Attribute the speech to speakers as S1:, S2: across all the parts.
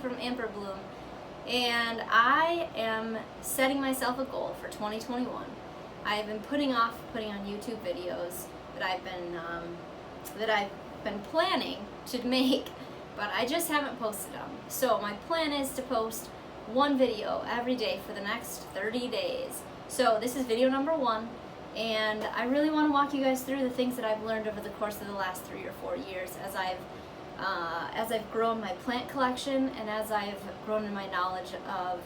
S1: from Amber Bloom, and I am setting myself a goal for 2021. I've been putting on YouTube videos that I've been planning to make, but I just haven't posted them. So my plan is to post one video every day for the next 30 days. So this is video number 1, and I really want to walk you guys through the things that I've learned over the course of the last 3 or 4 years as I've grown my plant collection and as I've grown in my knowledge of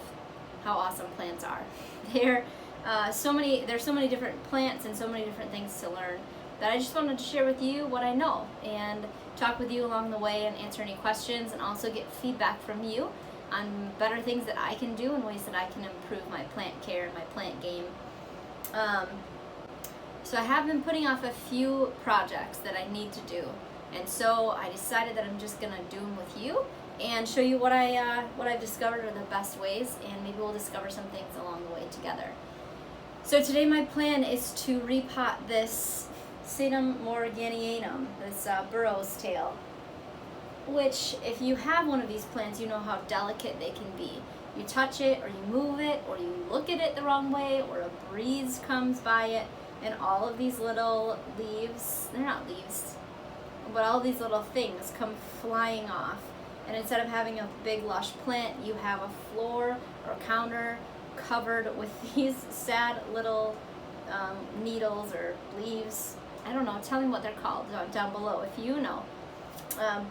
S1: how awesome plants are. There's so many different plants and so many different things to learn that I just wanted to share with you what I know and talk with you along the way and answer any questions, and also get feedback from you on better things that I can do and ways that I can improve my plant care and my plant game. So I have been putting off a few projects that I need to do, and so I decided that I'm just gonna do them with you and show you what I've discovered are the best ways, and maybe we'll discover some things along the way together. So today my plan is to repot this Sedum Morganianum, this Burro's tail, which if you have one of these plants, you know how delicate they can be. You touch it, or you move it, or you look at it the wrong way, or a breeze comes by it, and all of these little leaves, they're not leaves, but all these little things come flying off. And instead of having a big lush plant, you have a floor or a counter covered with these sad little needles or leaves. I don't know, tell me what they're called down below if you know.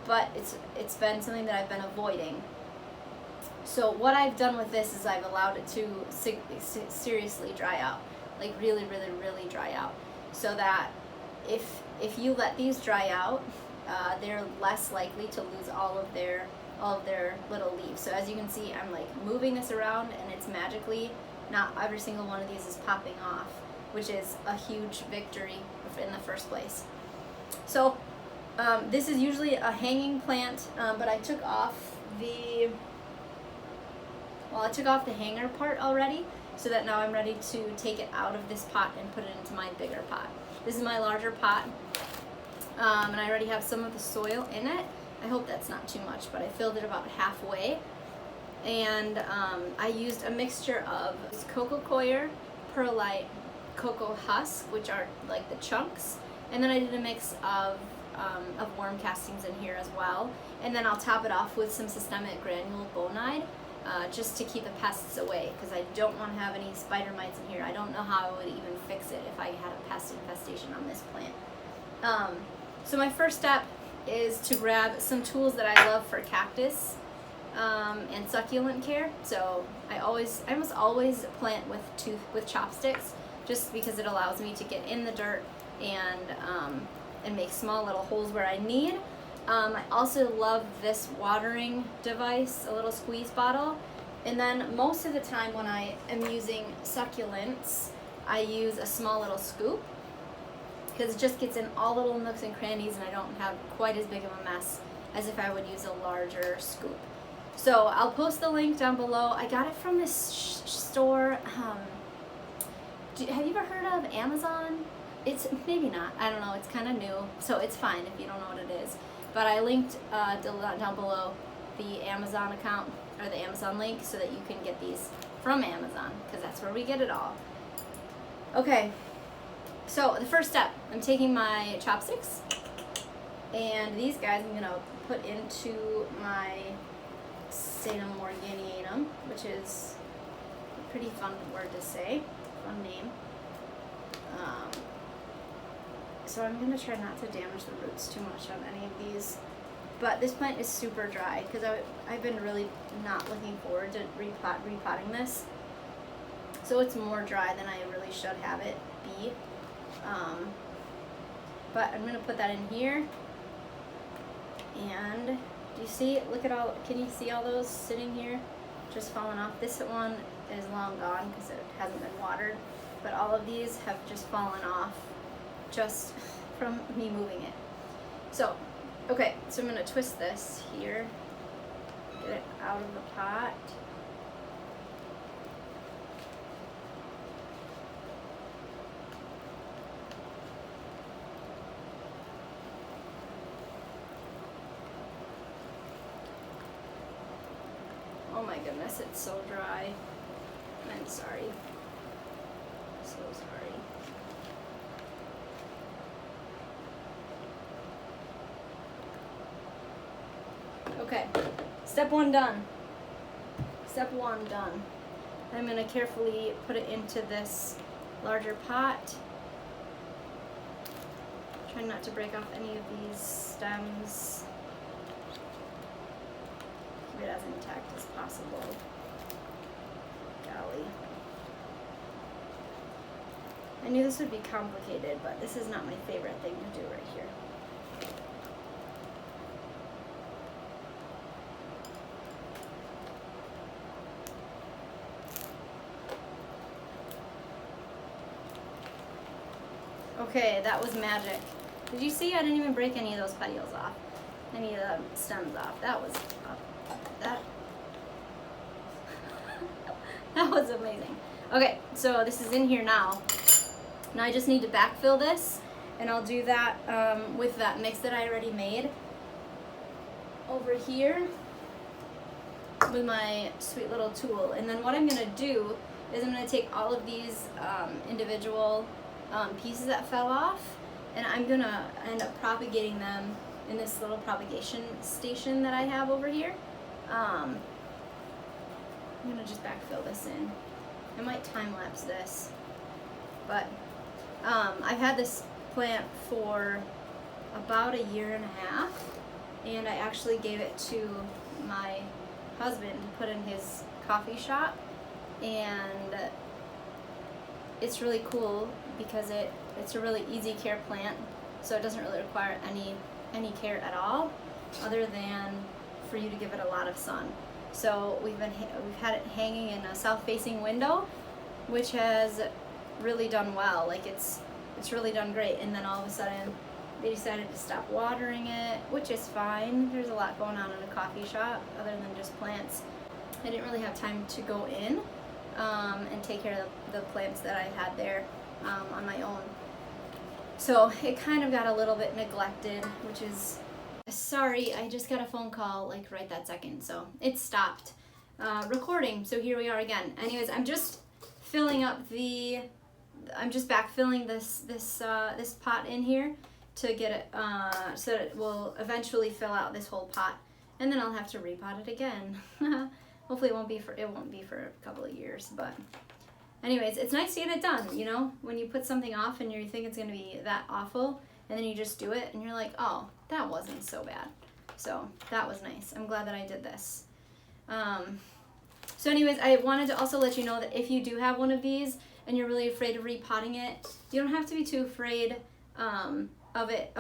S1: But it's been something that I've been avoiding. So what I've done with this is I've allowed it to seriously dry out, like really dry out, so that if you let these dry out, they're less likely to lose all of their little leaves. So as you can see, I'm like moving this around, and it's magically not every single one of these is popping off, which is a huge victory in the first place. So this is usually a hanging plant, but I took off the hanger part already, so that now I'm ready to take it out of this pot and put it into my bigger pot. This is my larger pot, and I already have some of the soil in it. I hope that's not too much, but I filled it about halfway, and I used a mixture of cocoa coir, perlite, cocoa husk, which are like the chunks, and then I did a mix of worm castings in here as well, and then I'll top it off with some systemic granule bonide, just to keep the pests away, because I don't want to have any spider mites in here. I don't know how I would even fix it if I had a pest infestation on this plant. So my first step is to grab some tools that I love for cactus and succulent care. So I almost always plant with chopsticks, just because it allows me to get in the dirt and make small little holes where I need. I also love this watering device, a little squeeze bottle. And then most of the time when I am using succulents, I use a small little scoop, because it just gets in all little nooks and crannies, and I don't have quite as big of a mess as if I would use a larger scoop. So I'll post the link down below. I got it from this store. Have you ever heard of Amazon? It's maybe not. I don't know. It's kind of new, so it's fine if you don't know what it is. But I linked down below the Amazon account, or the Amazon link, so that you can get these from Amazon, because that's where we get it all. Okay, so the first step, I'm taking my chopsticks, and these guys I'm gonna put into my Sedum Morganianum, which is a pretty fun word to say, fun name. So I'm going to try not to damage the roots too much on any of these. But this plant is super dry, because I've been really not looking forward to repotting this. So it's more dry than I really should have it be. But I'm going to put that in here. And do you see, look at all, can you see all those sitting here just falling off? This one is long gone because it hasn't been watered, but all of these have just fallen off just from me moving it. So, okay, so I'm going to twist this here, get it out of the pot. my goodness, it's so dry. I'm sorry. So sorry. Okay, step one done. Step one done. I'm going to carefully put it into this larger pot. Try not to break off any of these stems. Keep it as intact as possible. Golly. I knew this would be complicated, but this is not my favorite thing to do right here. Okay, that was magic. Did you see? I didn't even break any of those petioles off, any of the stems off. That was that was amazing. Okay, so this is in here now. Now I just need to backfill this, and I'll do that with that mix that I already made over here with my sweet little tool. And then what I'm gonna do is I'm gonna take all of these individual pieces that fell off, and I'm gonna end up propagating them in this little propagation station that I have over here. I'm gonna just backfill this in. I might time lapse this, but I've had this plant for about 1.5 years, and I actually gave it to my husband to put in his coffee shop, and it's really cool because it's a really easy care plant, so it doesn't really require any care at all, other than for you to give it a lot of sun. So we've had it hanging in a south-facing window, which has really done well. Like it's really done great. And then all of a sudden, they decided to stop watering it, which is fine. There's a lot going on in a coffee shop other than just plants. I didn't really have time to go in and take care of the plants that I had there on my own. So it kind of got a little bit neglected, which is, sorry, I just got a phone call like right that second, so it stopped recording. So here we are again. Anyways, I'm just filling up I'm just backfilling this pot in here to get it so that it will eventually fill out this whole pot, and then I'll have to repot it again. Hopefully it won't be for a couple of years, but anyways, it's nice to get it done, you know, when you put something off and you think it's going to be that awful, and then you just do it and you're like, oh, that wasn't so bad. So that was nice. I'm glad that I did this. So anyways, I wanted to also let you know that if you do have one of these and you're really afraid of repotting it, you don't have to be too afraid of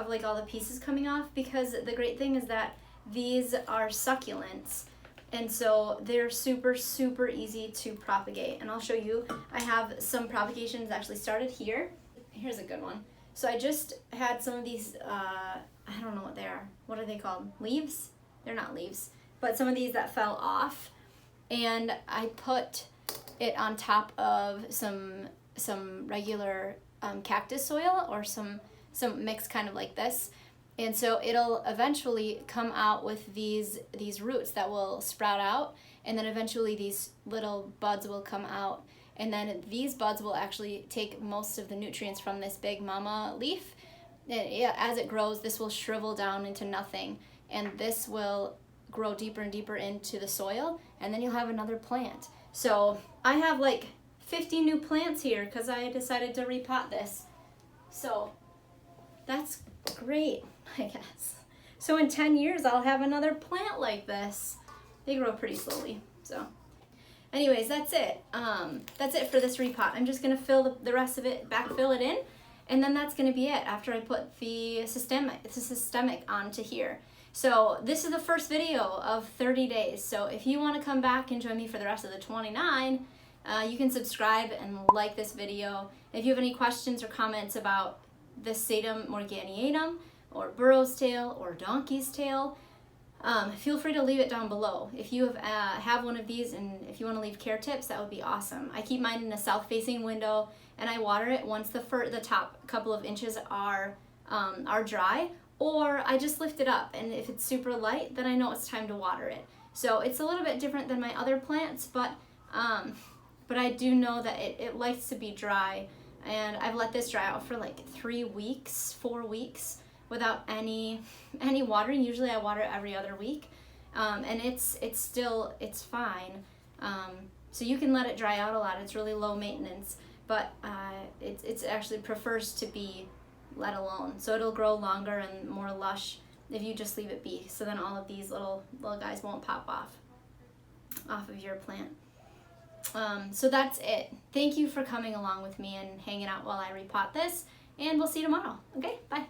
S1: like all the pieces coming off, because the great thing is that these are succulents, and so they're super, super easy to propagate. And I'll show you. I have some propagations actually started here. Here's a good one. So I just had some of these, I don't know what they are. What are they called? Leaves? They're not leaves. But some of these that fell off. And I put it on top of some regular cactus soil, or some mix kind of like this. And so it'll eventually come out with these roots that will sprout out, and then eventually these little buds will come out, and then these buds will actually take most of the nutrients from this big mama leaf. As it grows, this will shrivel down into nothing, and this will grow deeper and deeper into the soil, and then you'll have another plant. So I have like 50 new plants here because I decided to repot this. So that's great, I guess. So in 10 years, I'll have another plant like this. They grow pretty slowly, so. Anyways, that's it. That's it for this repot. I'm just gonna fill the rest of it, backfill it in, and then that's gonna be it after I put the systemic onto here. So this is the first video of 30 days. So if you wanna come back and join me for the rest of the 29, you can subscribe and like this video. If you have any questions or comments about this Sedum Morganianum, or Burro's tail, or donkey's tail, feel free to leave it down below. If you have one of these, and if you want to leave care tips, that would be awesome. I keep mine in a south-facing window, and I water it once the top couple of inches are dry, or I just lift it up, and if it's super light, then I know it's time to water it. So it's a little bit different than my other plants, but I do know that it likes to be dry, and I've let this dry out for like 4 weeks without any watering. Usually I water every other week, and it's fine. So you can let it dry out a lot. It's really low maintenance, but it's actually prefers to be let alone. So it'll grow longer and more lush if you just leave it be. So then all of these little guys won't pop off of your plant. So that's it. Thank you for coming along with me and hanging out while I repot this, and we'll see you tomorrow. Okay, bye.